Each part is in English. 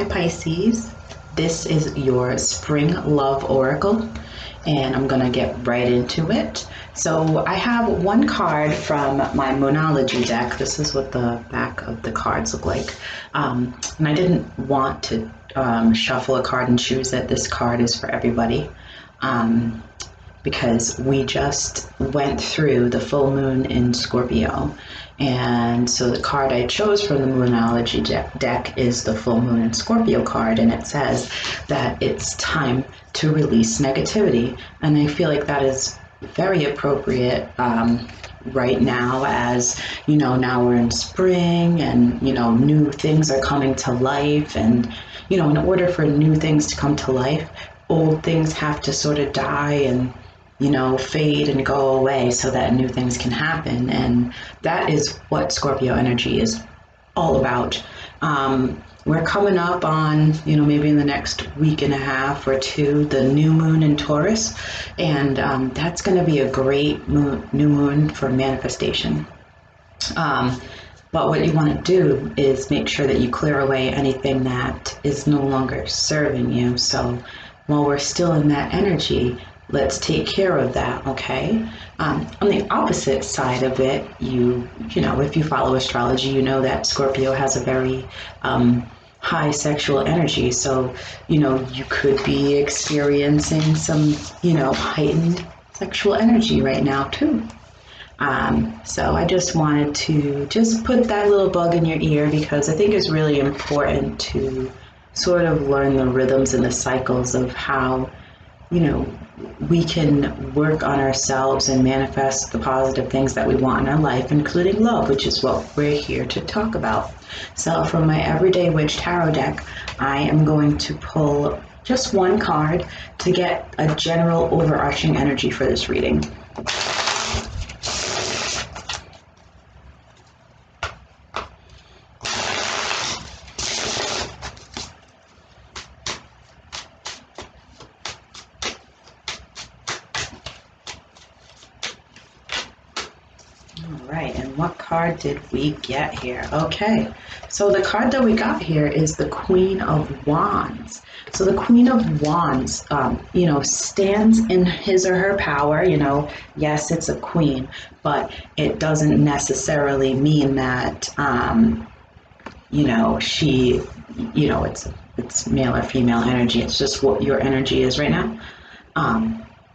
Hi Pisces, this is your Spring Love Oracle, and I'm gonna get right into it. So I have one card from my Moonology deck. This is what the back of the cards look like. And I didn't want to shuffle a card and choose it. This card is for everybody. Because we just went through the full moon in Scorpio. And so the card I chose from the Moonology deck is the full moon in Scorpio card. And it says that it's time to release negativity. And I feel like that is very appropriate right now, as, you know, now we're in spring and, you know, new things are coming to life. And, you know, in order for new things to come to life, old things have to sort of die and, you know, fade and go away so that new things can happen. And that is what Scorpio energy is all about. We're coming up on, you know, maybe in the next week and a half or two, the new moon in Taurus. And that's going to be a great new moon for manifestation. But what you want to do is make sure that you clear away anything that is no longer serving you. So while we're still in that energy, let's take care of that, okay? On the opposite side of it, you know, if you follow astrology, you know that Scorpio has a very high sexual energy. So, you know, you could be experiencing some, you know, heightened sexual energy right now too. So I just wanted to just put that little bug in your ear, because I think it's really important to sort of learn the rhythms and the cycles of how, you know, we can work on ourselves and manifest the positive things that we want in our life, including love, which is what we're here to talk about. So from my Everyday Witch Tarot deck, I am going to pull just one card to get a general overarching energy for this reading. Right, and what card did we get here? Okay, so the card that we got here is the Queen of Wands. So the Queen of Wands, you know, stands in his or her power. You know, yes, it's a queen, but it doesn't necessarily mean that, you know, she, you know, it's male or female energy. It's just what your energy is right now.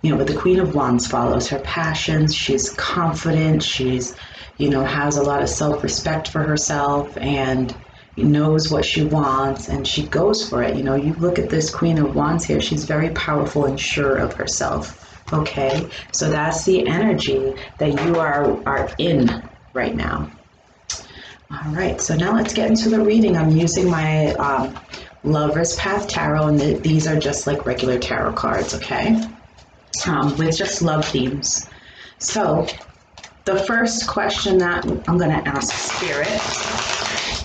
You know, but the Queen of Wands follows her passions. She's confident. She's, you know, has a lot of self-respect for herself and knows what she wants, and she goes for it. You know, you look at this Queen of Wands here. She's very powerful and sure of herself. Okay, so that's the energy that you are in right now. All right, so now let's get into the reading. I'm using my Lover's Path Tarot, and these are just like regular tarot cards, okay? With just love themes. So the first question that I'm going to ask Spirit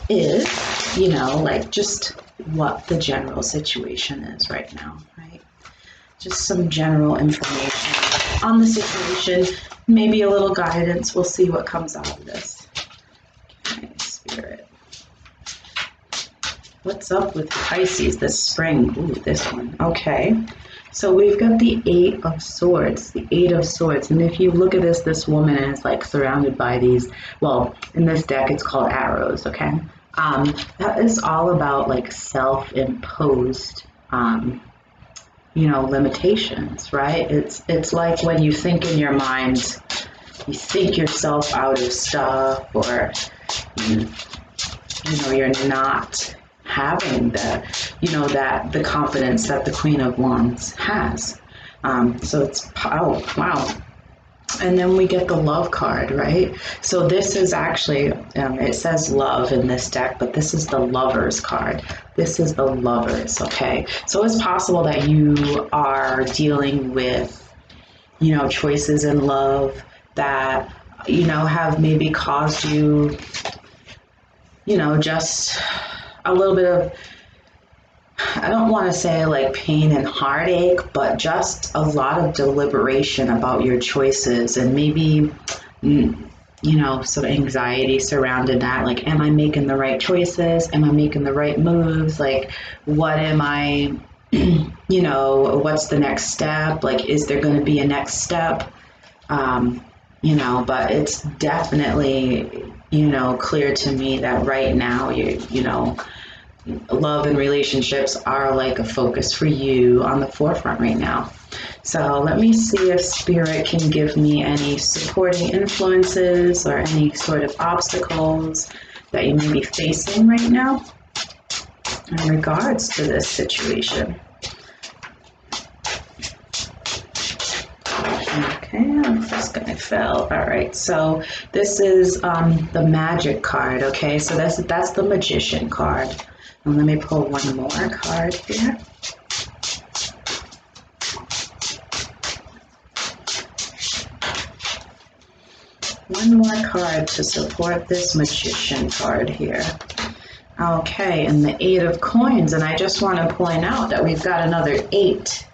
is, you know, like just what the general situation is right now, right? Just some general information on the situation, maybe a little guidance. We'll see what comes out of this. Okay, Spirit. What's up with Pisces this spring? Ooh, this one. Okay. So we've got the Eight of Swords, the Eight of Swords. And if you look at this woman is like surrounded by these, well, in this deck, it's called arrows, okay? That is all about like self-imposed, you know, limitations, right? It's like when you think in your mind, you think yourself out of stuff, or, you know, you're not having the, you know, that the confidence that the Queen of Wands has. So it's, oh, wow. And then we get the love card, right? So this is actually, it says love in this deck, but this is the Lovers card. This is the Lovers, okay? So it's possible that you are dealing with, you know, choices in love that, you know, have maybe caused you, you know, just a little bit of, I don't want to say like pain and heartache, but just a lot of deliberation about your choices, and maybe, you some anxiety surrounded that. Like, am I making the right choices? Am I making the right moves? Like, what am I, what's the next step? Like, is there going to be a next step? But it's definitely, clear to me that right now, love and relationships are like a focus for you on the forefront right now. So let me see if Spirit can give me any supporting influences or any sort of obstacles that you may be facing right now in regards to this situation. Okay, I'm just gonna fill. All right, so this is the Magic card. Okay, so that's the Magician card. And let me pull one more card here. One more card to support this Magician card here. Okay, and the Eight of Coins, and I just want to point out that we've got another 8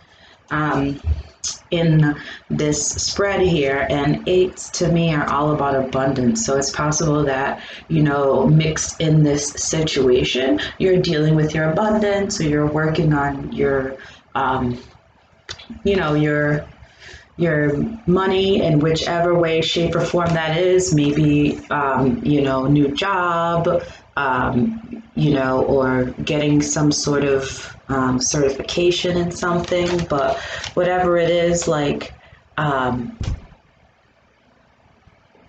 in this spread here, and 8s to me are all about abundance. So it's possible that, mixed in this situation, you're dealing with your abundance, or you're working on your your money in whichever way, shape, or form that is. Maybe new job, or getting some sort of certification in something. But whatever it is, like,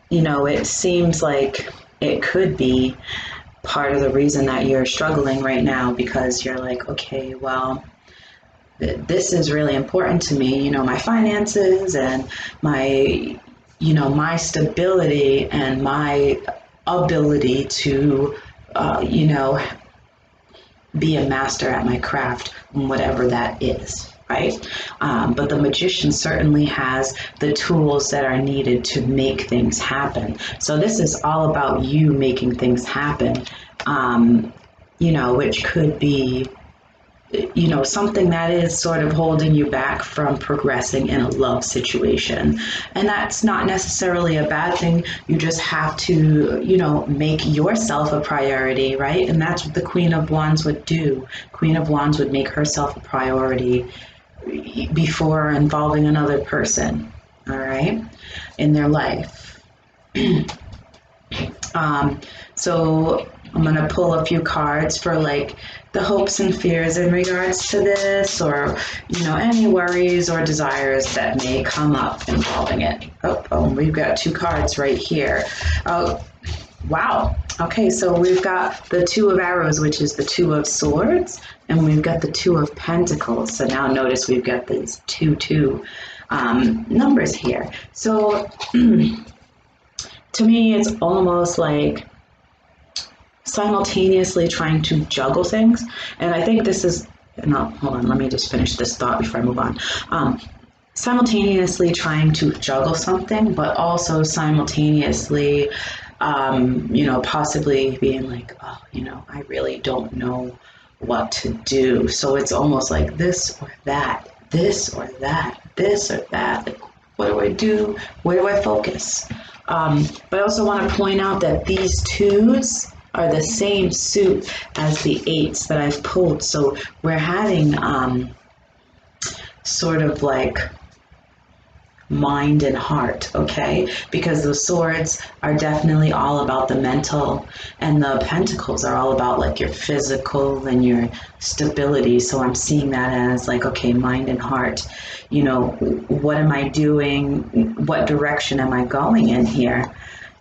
it seems like it could be part of the reason that you're struggling right now, because you're like, okay, well, this is really important to me, my finances and my, my stability and my ability to, be a master at my craft, whatever that is, right? But the Magician certainly has the tools that are needed to make things happen. So this is all about you making things happen, which could be something that is sort of holding you back from progressing in a love situation. And that's not necessarily a bad thing. You just have to, make yourself a priority, right? And that's what the Queen of Wands would do. Queen of Wands would make herself a priority before involving another person, all right, in their life. So I'm going to pull a few cards for like the hopes and fears in regards to this, or, any worries or desires that may come up involving it. Oh, we've got 2 cards right here. Oh, wow. Okay, so we've got the 2 of Arrows, which is the 2 of Swords, and we've got the 2 of Pentacles. So now notice we've got these 2 numbers here. So to me, it's almost like simultaneously trying to juggle things. And I think this is, no, hold on, let me just finish this thought before I move on. Simultaneously trying to juggle something, but also simultaneously, possibly being like, oh, I really don't know what to do. So it's almost like this or that, this or that, this or that. Like, what do I do? Where do I focus? But I also want to point out that these 2s are the same suit as the 8s that I've pulled. So we're having sort of like mind and heart, okay? Because the Swords are definitely all about the mental, and the Pentacles are all about like your physical and your stability. So I'm seeing that as like, okay, mind and heart, what am I doing? What direction am I going in here?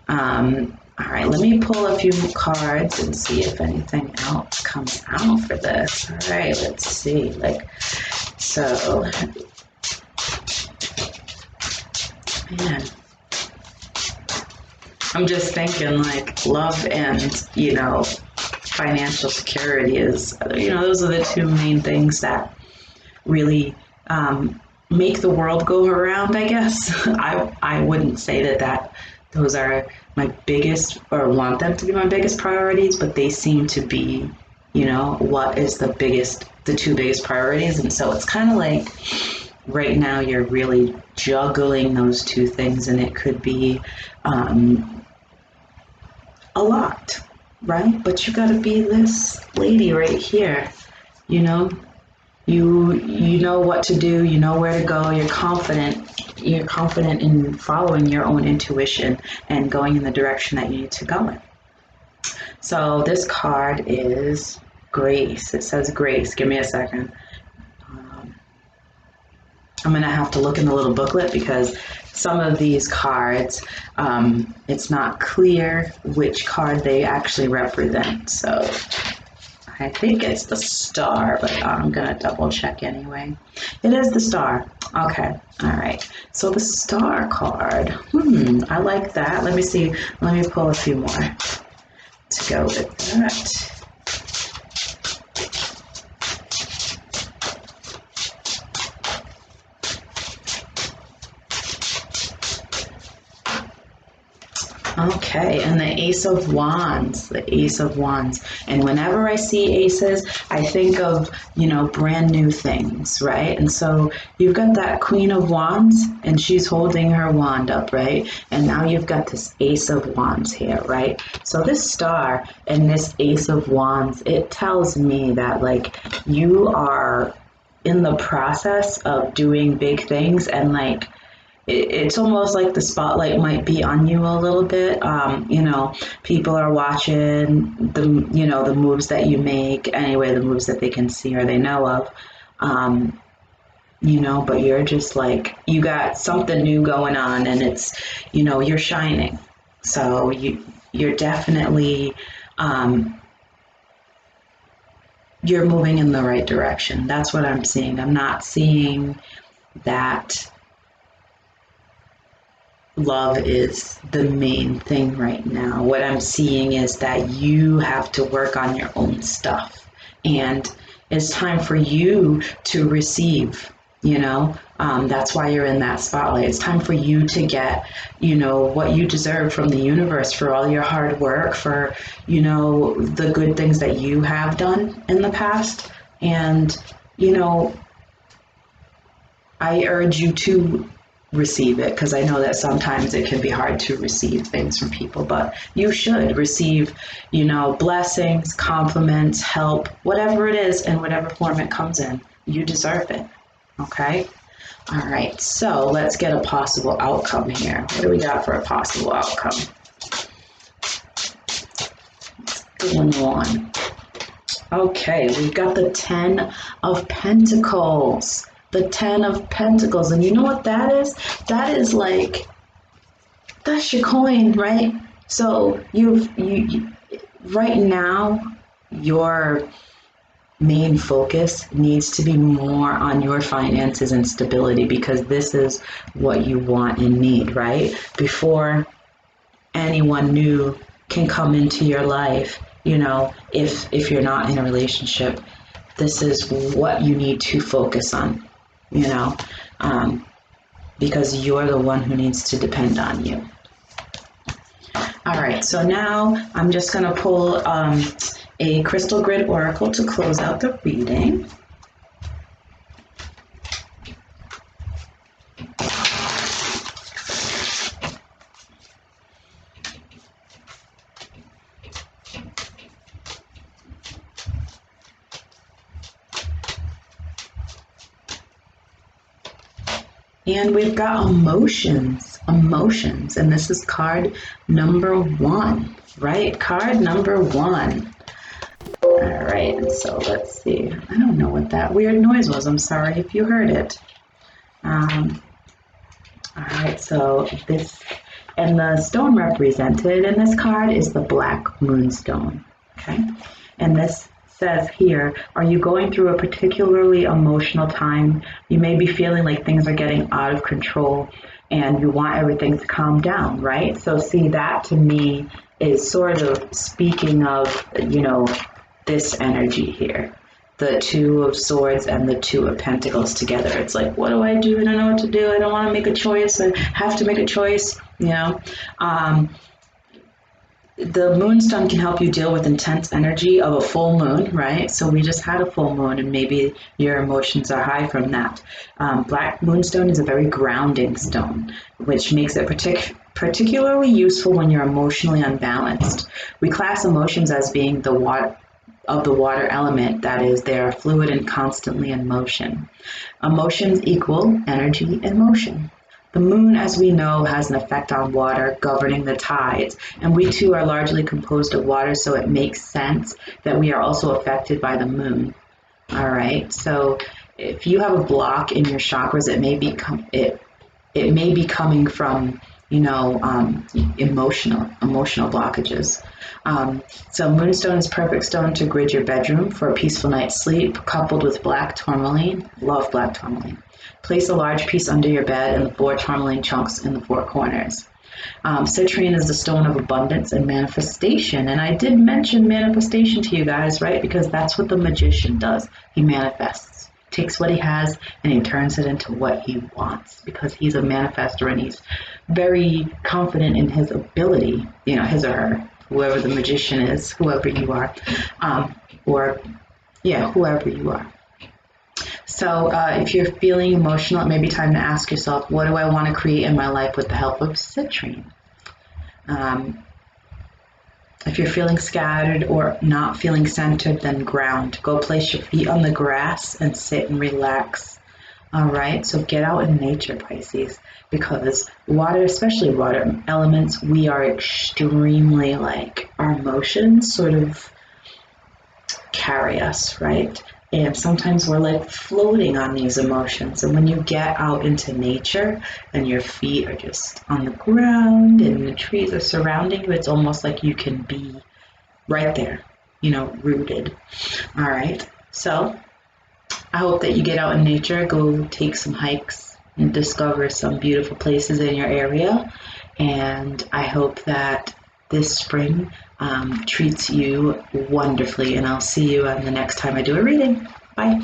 All right, let me pull a few cards and see if anything else comes out for this. All right, let's see. So, man, I'm just thinking like love and, financial security is, those are the 2 main things that really make the world go around, I guess. I wouldn't say that those are my biggest, or want them to be my biggest priorities, but they seem to be, what is the 2 biggest priorities. And so it's kind of like right now you're really juggling those 2 things, and it could be a lot, right? But you gotta be this lady right here, you know? You know what to do, you know where to go, you're confident in following your own intuition and going in the direction that you need to go in. So this card is Grace. It says Grace. Give me a second. I'm going to have to look in the little booklet because some of these cards, it's not clear which card they actually represent. So I think it's the star, but I'm going to double check anyway. It is the star. Okay. All right. So the star card. I like that. Let me see. Let me pull a few more to go with that. Okay, and the Ace of Wands, the Ace of Wands. And whenever I see aces, I think of, brand new things, right? And so you've got that Queen of Wands, and she's holding her wand up, right? And now you've got this Ace of Wands here, right? So this star and this Ace of Wands, it tells me that, like, you are in the process of doing big things, and, like, it's almost like the spotlight might be on you a little bit. People are watching the moves that you make anyway, the moves that they can see or they know of. But you're just like, you got something new going on, and it's, you're shining. So you're definitely, you're moving in the right direction. That's what I'm seeing. I'm not seeing that love is the main thing right now. What I'm seeing is that you have to work on your own stuff, and it's time for you to receive. That's why you're in that spotlight. It's time for you to get, what you deserve from the universe for all your hard work, for, the good things that you have done in the past. And, I urge you to receive it, because I know that sometimes it can be hard to receive things from people, but you should receive, blessings, compliments, help, whatever it is, in whatever form it comes in. You deserve it. Okay? All right, so let's get a possible outcome here. What do we got for a possible outcome? Good one. Okay, we've got the 10 of Pentacles. The 10 of Pentacles. And you know what that is? That is like, that's your coin, right? So you right now, your main focus needs to be more on your finances and stability, because this is what you want and need, right? Before anyone new can come into your life, if you're not in a relationship, this is what you need to focus on. Because you're the one who needs to depend on you. All right, so now I'm just going to pull a crystal grid oracle to close out the reading. And we've got emotions, and this is card number 1, right? Card number 1. All right, and so let's see. I don't know what that weird noise was. I'm sorry if you heard it. All right, so this, and the stone represented in this card is the black moonstone, okay? And this says here, are you going through a particularly emotional time? You may be feeling like things are getting out of control and you want everything to calm down, right? So see, that to me is sort of speaking of, this energy here. The 2 of Swords and the 2 of Pentacles together. It's like, what do? I don't know what to do. I don't want to make a choice. I have to make a choice, The moonstone can help you deal with intense energy of a full moon, right? So we just had a full moon, and maybe your emotions are high from that. Black moonstone is a very grounding stone, which makes it particularly useful when you're emotionally unbalanced. We class emotions as being the water element, that is, they are fluid and constantly in motion. Emotions equal energy and motion. The moon, as we know, has an effect on water, governing the tides, and we too are largely composed of water, so it makes sense that we are also affected by the moon. All right, so if you have a block in your chakras, it may be coming from, emotional blockages. So moonstone is perfect stone to grid your bedroom for a peaceful night's sleep, coupled with black tourmaline. Love black tourmaline. Place a large piece under your bed and the 4 tourmaline chunks in the 4 corners. Citrine is the stone of abundance and manifestation. And I did mention manifestation to you guys, right? Because that's what the magician does. He manifests, takes what he has, and he turns it into what he wants, because he's a manifester and he's very confident in his ability, his or her, whoever the magician is, whoever you are, whoever you are. So if you're feeling emotional, it may be time to ask yourself, what do I want to create in my life with the help of citrine? If you're feeling scattered or not feeling centered, then ground. Go place your feet on the grass and sit and relax. All right, so get out in nature, Pisces, because water, especially water elements, we are extremely our emotions sort of carry us, right? And sometimes we're floating on these emotions. And when you get out into nature and your feet are just on the ground and the trees are surrounding you, it's almost like you can be right there, rooted. All right. So I hope that you get out in nature, go take some hikes and discover some beautiful places in your area. And I hope that this spring treats you wonderfully, and I'll see you on the next time I do a reading. Bye.